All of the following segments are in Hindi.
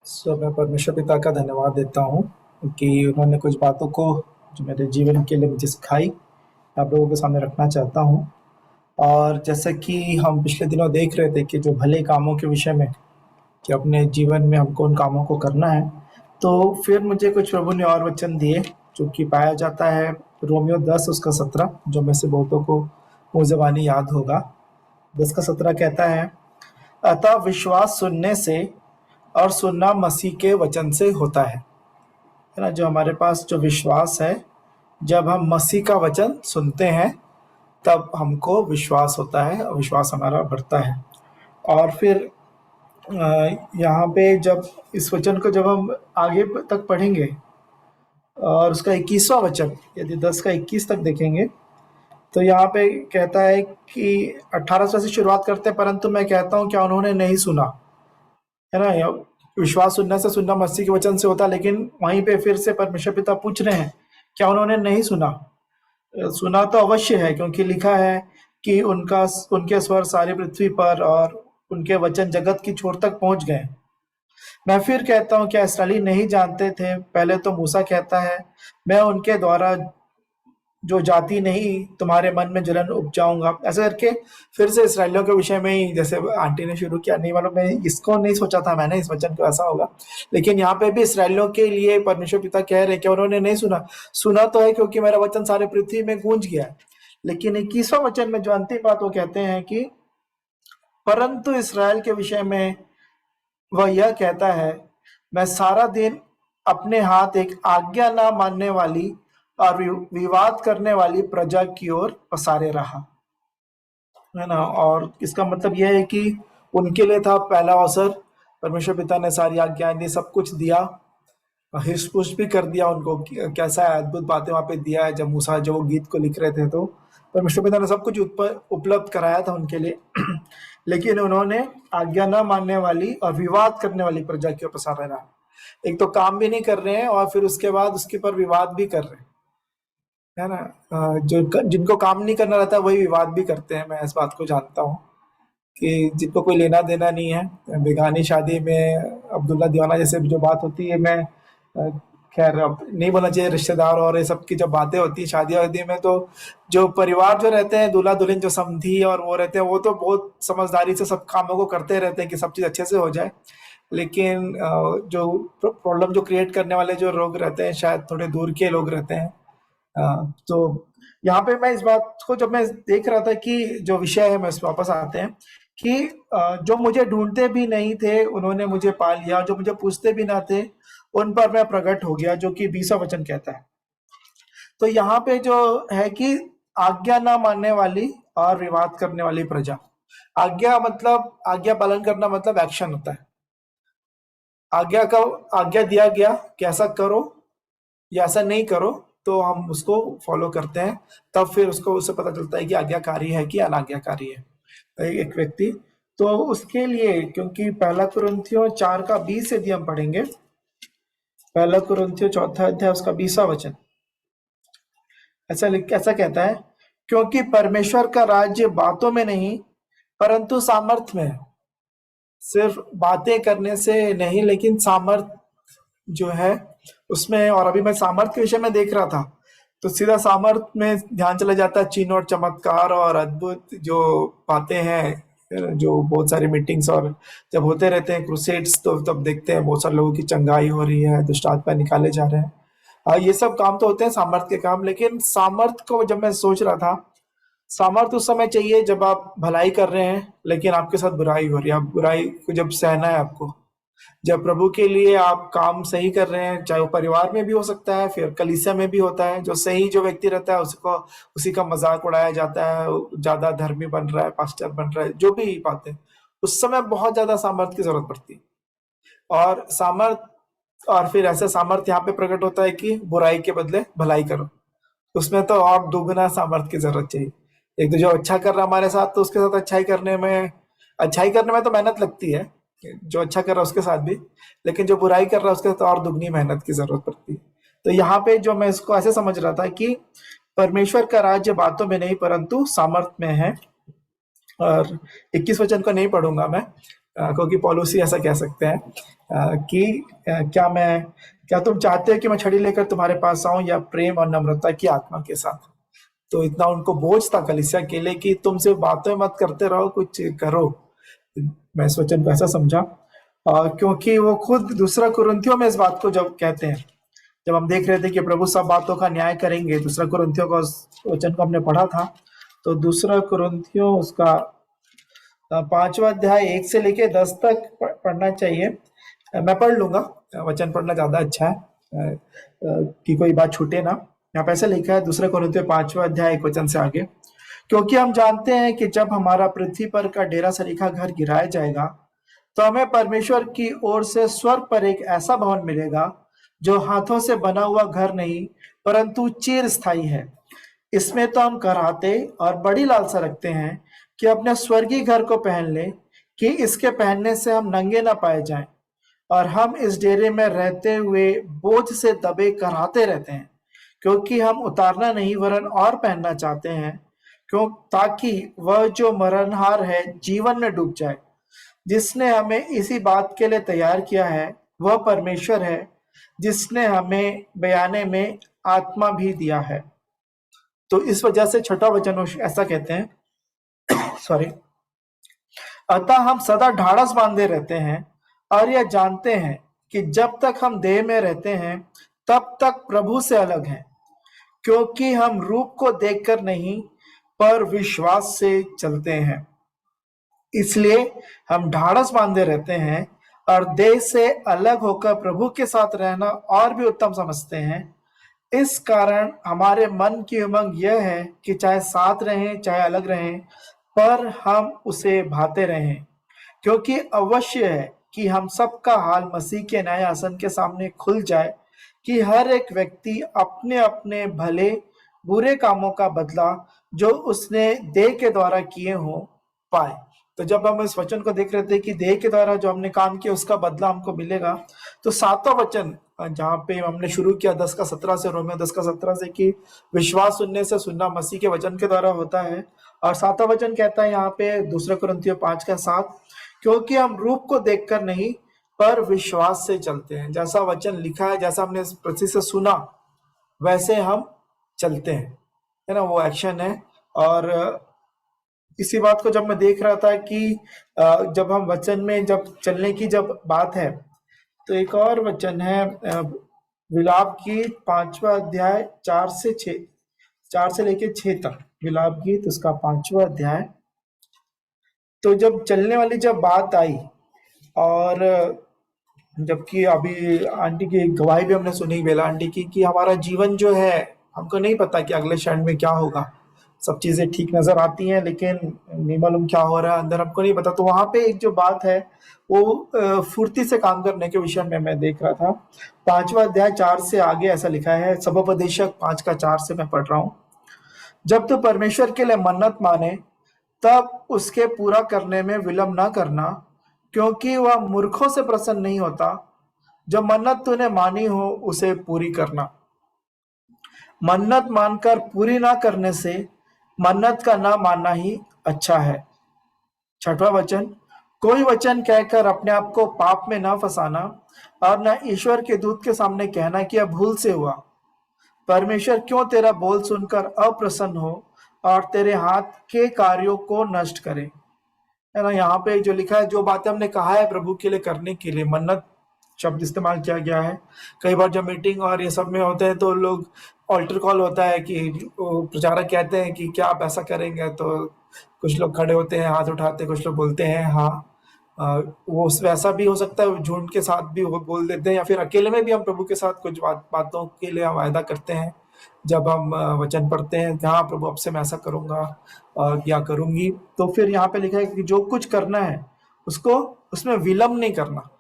मैं परमेश्वर पिता का धन्यवाद देता हूँ कि उन्होंने कुछ बातों को जो मेरे जीवन के लिए मुझे सिखाई, आप लोगों के सामने रखना चाहता हूँ। और जैसे कि हम पिछले दिनों देख रहे थे कि जो भले कामों के विषय में, कि अपने जीवन में हमको उन कामों को करना है, तो फिर मुझे कुछ प्रभु ने और वचन दिए, जो कि पाया जाता है रोमियो 10 उसका 17, जो में से बहुतों को मुँह ज़बानी याद होगा। 10 का 17 कहता है, अतः विश्वास सुनने से और सुनना मसीह के वचन से होता है ना। जो हमारे पास जो विश्वास है, जब हम मसीह का वचन सुनते हैं तब हमको विश्वास होता है और विश्वास हमारा बढ़ता है। और फिर यहाँ पे जब इस वचन को जब हम आगे तक पढ़ेंगे और उसका 21वां वचन, यदि 10 का 21 तक देखेंगे, तो यहाँ पे कहता है कि 18 से शुरुआत करते हैं, परंतु मैं कहता हूँ क्या उन्होंने नहीं सुना, है ना। विश्वास सुनने से, सुनना मसीह के वचन से होता है। लेकिन वहीं पे फिर से परमेश्वर पिता पूछ रहे हैं, क्या उन्होंने नहीं सुना? सुना तो अवश्य है, क्योंकि लिखा है कि उनके स्वर सारी पृथ्वी पर और उनके वचन जगत की छोर तक पहुंच गए। मैं फिर कहता हूँ, क्या इसराइली नहीं जानते थे? पहले तो मूसा कहता है, मैं उनके द्वारा जो जाति नहीं तुम्हारे मन में जलन उपजाऊंगा। ऐसा करके फिर से इसराइलियों के विषय में ही, जैसे आंटी ने शुरू किया, नहीं मालूम, मैं इसको नहीं सोचा था मैंने इस वचन को ऐसा होगा, लेकिन यहाँ पे भी इसराइलियों के लिए परमेश्वर पिता कह रहे हैं कि उन्होंने नहीं सुना। सुना तो है, क्योंकि मेरा वचन सारे पृथ्वी में गूंज गया है। लेकिन 21वां वचन में जो अंतिम बात वो कहते हैं कि परंतु इसराइल के विषय में वह यह कहता है, मैं सारा दिन अपने हाथ एक आज्ञा ना मानने वाली और विवाद करने वाली प्रजा की ओर पसारे रहा, है ना। और इसका मतलब यह है कि उनके लिए था पहला अवसर, परमेश्वर पिता ने सारी आज्ञाएं दी, सब कुछ दिया, हिस पुश भी कर दिया उनको, कैसा अद्भुत बातें वहां पे दिया है। जब मूसा जो वो गीत को लिख रहे थे, तो परमेश्वर पिता ने सब कुछ उपलब्ध कराया था उनके लिए। लेकिन उन्होंने आज्ञा न मानने वाली और विवाद करने वाली प्रजा की ओर पसारा रहा। एक तो काम भी नहीं कर रहे हैं और फिर उसके बाद उसके पर विवाद भी कर रहे हैं, है ना। जो जिनको काम नहीं करना रहता वही विवाद भी करते हैं। मैं इस बात को जानता हूँ कि जिनको कोई लेना देना नहीं है, बेगानी शादी में अब्दुल्ला दीवाना जैसे जो बात होती है, मैं खैर अब नहीं बोलना चाहिए, रिश्तेदार और ये सब की जब बातें होती है शादी वादी में, तो जो परिवार जो रहते हैं, दूल्हा दुल्हन जो समधी और वो रहते हैं, वो तो बहुत समझदारी से सब कामों को करते रहते हैं कि सब चीज़ अच्छे से हो जाए। लेकिन जो प्रॉब्लम जो क्रिएट करने वाले जो लोग रहते हैं, शायद थोड़े दूर के लोग रहते हैं। तो यहाँ पे मैं इस बात को जब मैं देख रहा था कि जो विषय है, मैं इस वापस आते हैं कि जो मुझे ढूंढते भी नहीं थे उन्होंने मुझे पा लिया, जो मुझे पूछते भी ना थे उन पर मैं प्रकट हो गया, जो कि 20वां वचन कहता है। तो यहाँ पे जो है कि आज्ञा ना मानने वाली और विवाद करने वाली प्रजा। आज्ञा मतलब, आज्ञा पालन करना मतलब एक्शन होता है। आज्ञा दिया गया कि ऐसा करो या ऐसा नहीं करो, तो हम उसको फॉलो करते हैं। तब फिर उसको उससे पता चलता है कि आज्ञाकारी है कि अनाज्ञाकारी है एक व्यक्ति। तो उसके लिए, क्योंकि पहला कुरिन्थियों 4 का 20 यदि हम पढ़ेंगे, पहला कुरिन्थियों 4 अध्याय उसका 20वां वचन ऐसा कहता है, क्योंकि परमेश्वर का राज्य बातों में नहीं परंतु सामर्थ्य में है। सिर्फ बातें करने से नहीं, लेकिन सामर्थ्य जो है उसमें। और अभी मैं सामर्थ्य के विषय में देख रहा था, तो सीधा सामर्थ्य में ध्यान चला जाता है, चिन्ह और चमत्कार और अद्भुत जो बातें हैं, जो बहुत सारी मीटिंग्स और जब होते रहते हैं क्रूसेड्स, तो तब देखते हैं बहुत सारे लोगों की चंगाई हो रही है, दुष्ट आत्मा निकाले जा रहे हैं। ये सब काम तो होते हैं सामर्थ्य के काम। लेकिन सामर्थ्य को जब मैं सोच रहा था, सामर्थ्य उस समय चाहिए जब आप भलाई कर रहे हैं लेकिन आपके साथ बुराई हो रही है, आप बुराई को जब सहना है आपको। जब प्रभु के लिए आप काम सही कर रहे हैं, चाहे वो परिवार में भी हो सकता है, फिर कलीसिया में भी होता है, जो सही जो व्यक्ति रहता है उसको उसी का मजाक उड़ाया जाता है, ज्यादा धर्मी बन रहा है, पास्टर बन रहा है, जो भी बातें, उस समय बहुत ज्यादा सामर्थ्य की जरूरत पड़ती है। और सामर्थ्य, और फिर ऐसा सामर्थ्य यहाँ पे प्रकट होता है कि बुराई के बदले भलाई करो। उसमें तो और दोगुना सामर्थ्य की जरूरत चाहिए। एक तो जो अच्छा कर रहा है हमारे साथ, तो उसके साथ अच्छाई करने में तो मेहनत लगती है, जो अच्छा कर रहा है उसके साथ भी। लेकिन जो बुराई कर रहा है उसके साथ और दुगनी मेहनत की जरूरत पड़ती है। तो यहाँ पे जो मैं इसको ऐसे समझ रहा था कि परमेश्वर का राज्य बातों में नहीं परंतु सामर्थ्य में है। और 21 वचन को नहीं पढ़ूंगा मैं, क्योंकि पौलुस ही ऐसा कह सकते हैं कि क्या तुम चाहते हो कि मैं छड़ी लेकर तुम्हारे पास आऊं या प्रेम और नम्रता की आत्मा के साथ। तो इतना उनको बोझ था कलीसिया के लिए कि तुम सिर्फ बातें मत करते रहो, कुछ करो। मैं इस वचन को ऐसा समझा, क्योंकि वो खुद दूसरा कुरिन्थियों में इस बात को जब कहते हैं, जब हम देख रहे थे कि प्रभु सब बातों का न्याय करेंगे, दूसरा कुरिन्थियों का उस वचन को हमने पढ़ा था। तो दूसरा कुरिन्थियों उसका 5वां अध्याय 1 से लेके 10 तक पढ़ना चाहिए। मैं पढ़ लूंगा, वचन पढ़ना ज्यादा अच्छा है कि कोई बात छूटे ना। यहाँ पे ऐसे लिखा है, दूसरा कुरिन्थियों 5वां अध्याय 1 वचन से आगे, क्योंकि हम जानते हैं कि जब हमारा पृथ्वी पर का डेरा सरीखा घर गिराया जाएगा तो हमें परमेश्वर की ओर से स्वर्ग पर एक ऐसा भवन मिलेगा जो हाथों से बना हुआ घर नहीं परंतु चिर स्थायी है। इसमें तो हम कराहते और बड़ी लालसा रखते हैं कि अपने स्वर्गीय घर को पहन ले, कि इसके पहनने से हम नंगे न पाए जाएं। और हम इस डेरे में रहते हुए बोझ से दबे कराहते रहते हैं, क्योंकि हम उतारना नहीं वरन और पहनना चाहते हैं, क्यों ताकि वह जो मरणहार है जीवन में डूब जाए। जिसने हमें इसी बात के लिए तैयार किया है वह परमेश्वर है, जिसने हमें बयाने में आत्मा भी दिया है। तो इस वजह से छठा वचन ऐसा कहते हैं सॉरी, अतः हम सदा ढाढ़स बांधे रहते हैं और यह जानते हैं कि जब तक हम देह में रहते हैं तब तक प्रभु से अलग हैं, क्योंकि हम रूप को देखकर नहीं पर विश्वास से चलते हैं। इसलिए हम ढाढ़स बांधे रहते हैं और देह से अलग होकर प्रभु के साथ रहना और भी उत्तम समझते हैं। इस कारण हमारे मन की उमंग यह है कि चाहे साथ रहें चाहे अलग रहें, पर हम उसे भाते रहें, क्योंकि अवश्य है कि हम सबका हाल मसीह के न्याय आसन के सामने खुल जाए, कि हर एक व्यक्ति अपने अपने भले बुरे कामों का बदला जो उसने देह के द्वारा किए हो पाए। तो जब हम इस वचन को देख रहे थे कि देह के द्वारा जो हमने काम किया उसका बदला हमको मिलेगा, तो 7वां वचन जहाँ पे हमने शुरू किया 10 का 17 से, रोमियो 10 का 17 से, कि विश्वास सुनने से, सुनना मसीह के वचन के द्वारा होता है। और 7वां वचन कहता है यहाँ पे दूसरा कुरिन्थियों 5 का 7, क्योंकि हम रूप को देखकर नहीं पर विश्वास से चलते हैं। जैसा वचन लिखा है, जैसा हमने प्रति से सुना वैसे हम चलते हैं, है ना, वो एक्शन है। और इसी बात को जब मैं देख रहा था कि जब हम वचन में जब चलने की जब बात है, तो एक और वचन है विलाप गीत 5वां अध्याय 4 से लेके 6 तक। विलाप गीत उसका 5वां अध्याय। तो जब चलने वाली जब बात आई, और जबकि अभी आंटी की गवाही भी हमने सुनी, बेला आंटी की, कि हमारा जीवन जो है हमको नहीं पता कि अगले क्षण में क्या होगा। सब चीजें ठीक नजर आती हैं लेकिन नहीं मालूम क्या हो रहा है अंदर, हमको नहीं पता। तो वहां पे एक जो बात है वो फुर्ती से काम करने के विषय में मैं देख रहा था। 5वां अध्याय 4 से आगे ऐसा लिखा है, सबोपदेशक 5 का 4 से मैं पढ़ रहा हूँ। जब तू परमेश्वर के लिए मन्नत माने तब उसके पूरा करने में विलंब न करना, क्योंकि वह मूर्खों से प्रसन्न नहीं होता। जो मन्नत तूने मानी हो उसे पूरी करना। मन्नत मानकर पूरी ना करने से मन्नत का ना मानना ही अच्छा है। 6वां वचन, कोई वचन कहकर अपने आप को पाप में ना फंसाना और न ईश्वर के दूत के सामने कहना कि यह भूल से हुआ। परमेश्वर क्यों तेरा बोल सुनकर अप्रसन्न हो और तेरे हाथ के कार्यों को नष्ट करे। है ना, यहाँ पे जो लिखा है, जो बातें हमने कहा है प्रभु के लिए करने के लिए, मन्नत शब्द इस्तेमाल किया गया है। कई बार जब मीटिंग और ये सब में होते हैं तो लोग ऑल्टर कॉल होता है कि प्रचारक कहते हैं कि क्या आप ऐसा करेंगे, तो कुछ लोग खड़े होते हैं हाथ उठाते, कुछ लोग बोलते हैं हाँ। वो वैसा भी हो सकता है, झूठ के साथ भी वो बोल देते हैं, या फिर अकेले में भी हम प्रभु के साथ कुछ बातों के लिए हम वायदा करते हैं। जब हम वचन पढ़ते हैं हाँ प्रभु अब से मैं ऐसा करूंगा या करूंगी, तो फिर यहाँ पे लिखा है कि जो कुछ करना है उसको उसमें विलंब नहीं करना।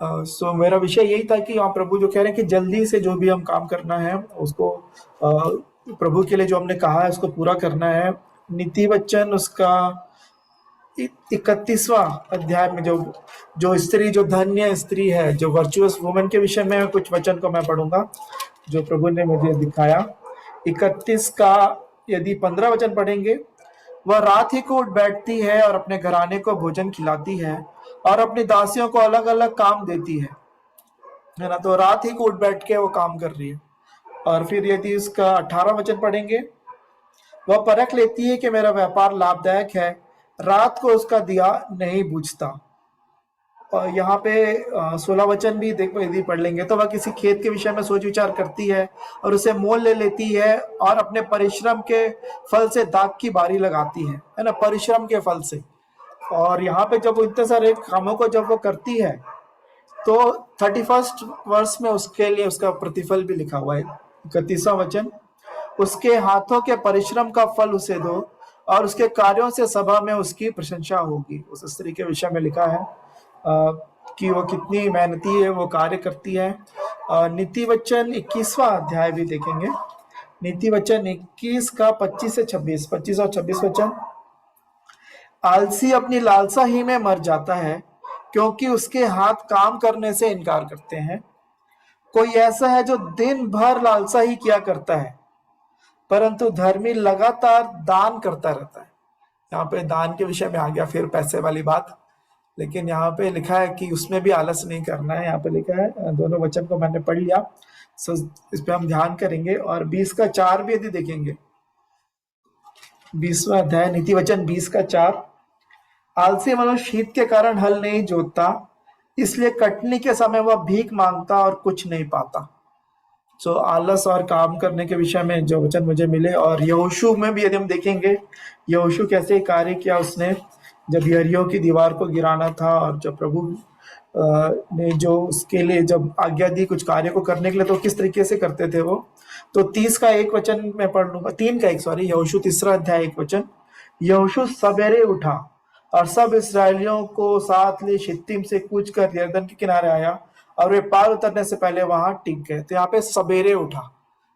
सो मेरा विषय यही था कि आप प्रभु जो कह रहे हैं कि जल्दी से जो भी हम काम करना है उसको प्रभु के लिए जो हमने कहा है उसको पूरा करना है। नीति वचन उसका 31वां अध्याय में जो स्त्री, जो धन्य स्त्री है, जो वर्चुअस वुमन के विषय में कुछ वचन को मैं पढ़ूंगा जो प्रभु ने मुझे दिखाया। 31 का यदि 15 वचन पढ़ेंगे, वह रात ही को उठ बैठती है और अपने घराने को भोजन खिलाती है और अपनी दासियों को अलग अलग काम देती है ना। तो रात ही को उठ बैठ के वो काम कर रही है। और फिर यदि इसका 18 वचन पढ़ेंगे, वह परख लेती है कि मेरा व्यापार लाभदायक है, रात को उसका दिया नहीं बुझता। और यहाँ पे 16 वचन भी देखो, यदि पढ़ लेंगे तो वह किसी खेत के विषय में सोच विचार करती है और उसे मोल ले लेती है और अपने परिश्रम के फल से दाख की बारी लगाती है ना, परिश्रम के फल से। और यहाँ पे जब वो इतने सारे कामों को जब वो करती है तो 31st वर्ष में उसके लिए उसका प्रतिफल भी लिखा हुआ है। 31वां वचन, उसके हाथों के परिश्रम का फल उसे दो और उसके कार्यों से सभा में उसकी प्रशंसा होगी। उस स्त्री के विषय में लिखा है कि वो कितनी मेहनती है, वो कार्य करती है। नीति वचन 21वां अध्याय भी देखेंगे। नीति वचन 21 का 25 से 26, 25 और 26 वचन। आलसी अपनी लालसा ही में मर जाता है, क्योंकि उसके हाथ काम करने से इनकार करते हैं। कोई ऐसा है जो दिन भर लालसा ही किया करता है, परंतु धर्मी लगातार दान करता रहता है। यहाँ पे दान के विषय में आ गया फिर पैसे वाली बात, लेकिन यहाँ पे लिखा है कि उसमें भी आलस नहीं करना है। यहाँ पे लिखा है, दोनों वचन को मैंने पढ़ लिया, सो इस पे हम ध्यान करेंगे। और 20 का 4 भी यदि देखेंगे, 20वां अध्याय नीति वचन 20 का 4, आलसी मनुष्य शीत के कारण हल नहीं जोतता, इसलिए कटनी के समय वह भीख मांगता और कुछ नहीं पाता। सो आलस और काम करने के विषय में जो वचन मुझे मिले। और यहोशू में भी यदि हम देखेंगे, यहोशू कैसे कार्य किया उसने, जब यरीहो की दीवार को गिराना था और जब प्रभु ने जो उसके लिए जब आज्ञा दी कुछ कार्य को करने के लिए, तो किस तरीके से करते थे वो। तो 30 का 1 वचन मैं पढ़ लूंगा, 3 का 1, सॉरी, यहोशू 3रा अध्याय 1 वचन। यहोशू सवेरे उठा और सब इसराइलियों को साथ ले शित्तीम से कूच कर यरदन के किनारे आया और वे पार उतरने से पहले वहां टिक गए। तो यहाँ पे सवेरे उठा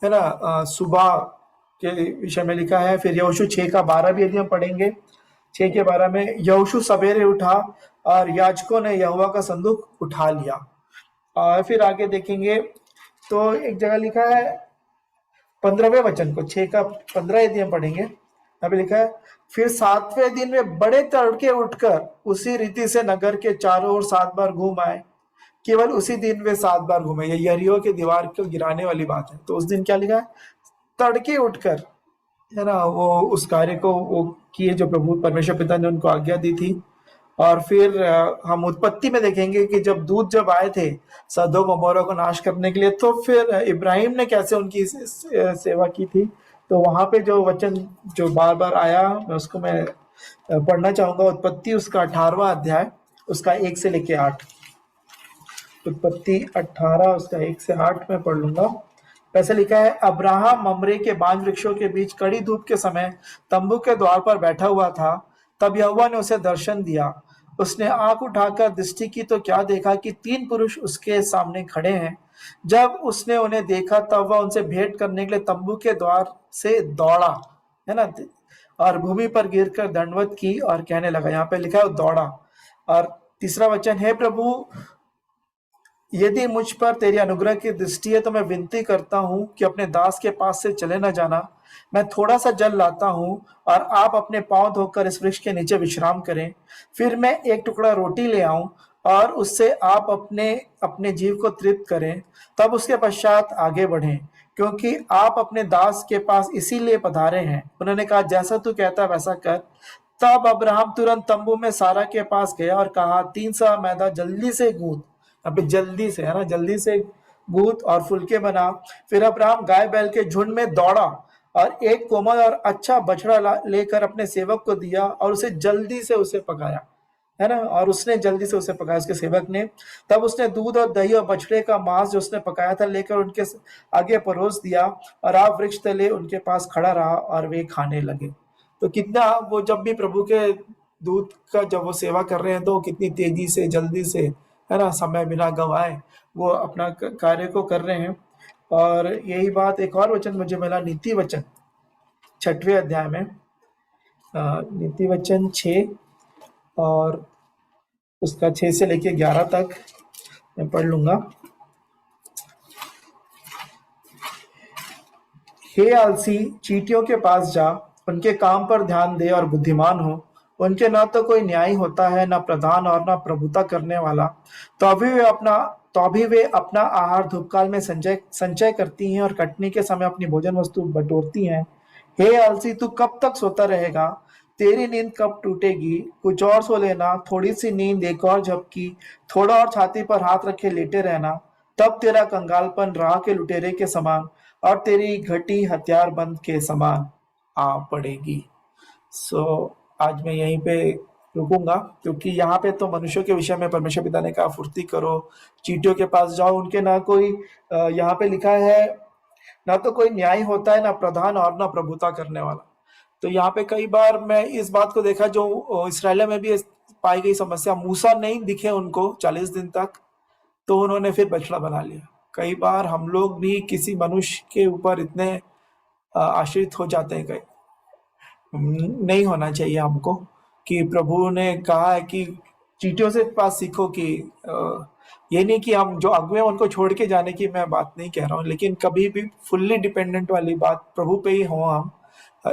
है ना, सुबह के विषय में लिखा है। फिर यहोशू 6 का 12 भी यदि हम पढ़ेंगे, 6 के 12 में, यहोशू सवेरे उठा और याजकों ने यहोवा का संदूक उठा लिया। और फिर आगे देखेंगे तो एक जगह लिखा है 15वें वचन को, 6 का 15 यदि हम पढ़ेंगे, यहाँ पे लिखा है, फिर 7वें दिन में बड़े तड़के उठकर उसी रीति से नगर के चारों ओर 7 बार घूम आए। केवल उसी दिन वे 7 बार घूमे। ये यरीहो की दीवार को गिराने वाली बात है। तो उस दिन क्या लिखा है, तड़के उठकर, है ना, वो उस कार्य को वो किए जो प्रभु परमेश्वर पिता ने उनको आज्ञा दी थी। और फिर हम उत्पत्ति में देखेंगे कि जब दूत जब आए थे सदोम अमोरा को नाश करने के लिए, तो फिर इब्राहिम ने कैसे उनकी सेवा की थी। तो वहां पे जो वचन जो बार बार आया, मैं उसको मैं पढ़ना चाहूंगा। उत्पत्ति उसका 18वां अध्याय, उसका 1 से लेके 8। उत्पत्ति 18 उसका 1 से 8 में पढ़ लूंगा। ऐसा लिखा है, अब्राहम ममरे के बांज वृक्षों के बीच कड़ी धूप के समय तंबू के द्वार पर बैठा हुआ था। तब यहोवा ने उसे दर्शन दिया। उसने आंख उठाकर दृष्टि की तो क्या देखा कि 3 पुरुष उसके सामने खड़े हैं। जब उसने उन्हें देखा तब वह उनसे भेंट करने के लिए तंबू के द्वार से दौड़ा, है ना, और भूमि पर गिरकर दंडवत की और कहने लगा। यहाँ पे लिखा है दौड़ा। और 3रा वचन, हे प्रभु, यदि मुझ पर तेरी अनुग्रह की दृष्टि है तो मैं विनती करता हूं कि अपने दास के पास से चले न जाना। मैं थोड़ा सा जल लाता हूं और आप अपने पांव धोकर इस वृक्ष के नीचे विश्राम करें। फिर मैं एक टुकड़ा रोटी ले आऊं और उससे आप अपने अपने जीव को तृप्त करें, तब उसके पश्चात आगे बढ़ें, क्योंकि आप अपने दास के पास इसीलिए पधारे हैं। उन्होंने कहा, जैसा तू कहता वैसा कर। तब अब्राहम तुरंत तंबू में सारा के पास गया और कहा, 3 सा मैदा जल्दी से गूंथ। अभी जल्दी से, है ना, जल्दी से गूंथ और फुलके बना। फिर अब्राहम गाय बैल के झुंड में दौड़ा और एक कोमल और अच्छा बछड़ा लेकर अपने सेवक को दिया और उसे जल्दी से उसे पकाया, है ना, और उसने जल्दी से उसे पकाया उसके सेवक ने। तब उसने दूध और दही और बछड़े का मांस जो उसने पकाया था लेकर उनके आगे परोस दिया और आप वृक्ष तले उनके पास खड़ा रहा और वे खाने लगे। तो कितना वो जब भी प्रभु के दूत का जब वो सेवा कर रहे हैं तो कितनी तेजी से, जल्दी से, है ना, समय बिना गवाए वो अपना कार्य को कर रहे हैं। और यही बात एक और वचन मुझे मिला, नीति वचन 6वें अध्याय में, नीति वचन 6 और उसका 6 से लेके 11 तक मैं पढ़ लूंगा। हे आलसी, चींटियों के पास जा, उनके काम पर ध्यान दे और बुद्धिमान हो। उनके न तो कोई न्याय होता है, न प्रधान और न प्रभुता करने वाला। तो अभी वे अपना तो अभी वे अपना आहार धूपकाल में संचय संचय करती हैं और कटनी के समय अपनी भोजन वस्तु बटोरती हैं। हे आलसी, तू कब तक सोता रहेगा? तेरी नींद कब टूटेगी? कुछ और सो लेना, थोड़ी सी नींद, एक और झपकी, थोड़ा और छाती पर हाथ रखे लेटे रहना। तब तेरा कंगालपन राह के लुटेरे के समान और तेरी घटी हथियारबंद के समान आ पड़ेगी। सो आज मैं यहीं पे रुकूंगा, क्योंकि यहाँ पे तो मनुष्यों के विषय में परमेश्वर पिता ने कहा फुर्ती करो, चींटियों के पास जाओ, उनके ना कोई यहाँ पे लिखा है ना तो कोई न्याय होता है, ना प्रधान और ना प्रभुता करने वाला। तो यहाँ पे कई बार मैं इस बात को देखा जो इसराइल में भी पाई गई समस्या, मूसा नहीं दिखे उनको 40 दिन तक, तो उन्होंने फिर बछड़ा बना लिया। कई बार हम लोग भी किसी मनुष्य के ऊपर इतने आश्रित हो जाते हैं, कई नहीं होना चाहिए हमको। कि प्रभु ने कहा है कि चींटियों से पास सीखो, कि ये नहीं कि हम जो अगुए हैं उनको छोड़ के जाने की मैं बात नहीं कह रहा हूँ, लेकिन कभी भी फुल्ली डिपेंडेंट वाली बात प्रभु पे ही हो हम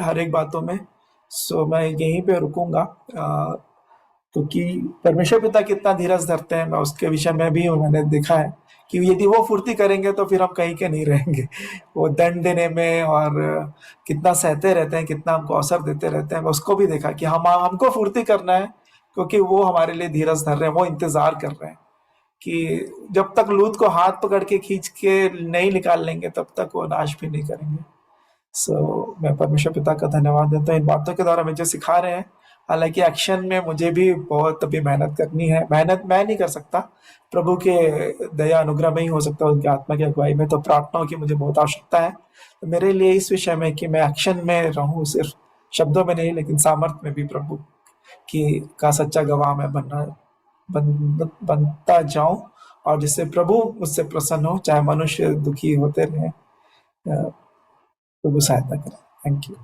हर एक बातों में। सो मैं यहीं पे रुकूंगा, क्योंकि परमेश्वर पिता कितना धीरज धरते हैं, मैं उसके विषय में भी मैंने देखा है कि यदि वो फुर्ती करेंगे तो फिर हम कहीं के नहीं रहेंगे। वो दंड देने में और कितना सहते रहते हैं, कितना हमको अवसर देते रहते हैं, मैं उसको भी देखा कि हमको फुर्ती करना है, क्योंकि वो हमारे लिए धीरज धर रहे हैं, वो इंतजार कर रहे हैं कि जब तक लूत को हाथ पकड़ के खींच के नहीं निकाल लेंगे तब तक वो नाश भी नहीं करेंगे। मैं परमेश्वर पिता का धन्यवाद देता हूँ इन बातों के द्वारा मुझे सिखा रहे हैं। हालांकि एक्शन में मुझे भी बहुत अभी मेहनत करनी है, मेहनत मैं नहीं कर सकता, प्रभु के दया अनुग्रह में ही हो सकता है, उनकी आत्मा की अगुवाई में। तो प्रार्थनाओं की मुझे बहुत आवश्यकता है, तो मेरे लिए इस विषय में कि मैं एक्शन में रहूं, सिर्फ शब्दों में नहीं लेकिन सामर्थ्य में भी प्रभु की का सच्चा गवाह मैं बनता जाऊं, और जिससे प्रभु मुझसे प्रसन्न हो, चाहे मनुष्य दुखी होते रहे, प्रभु सहायता करें। Thank you.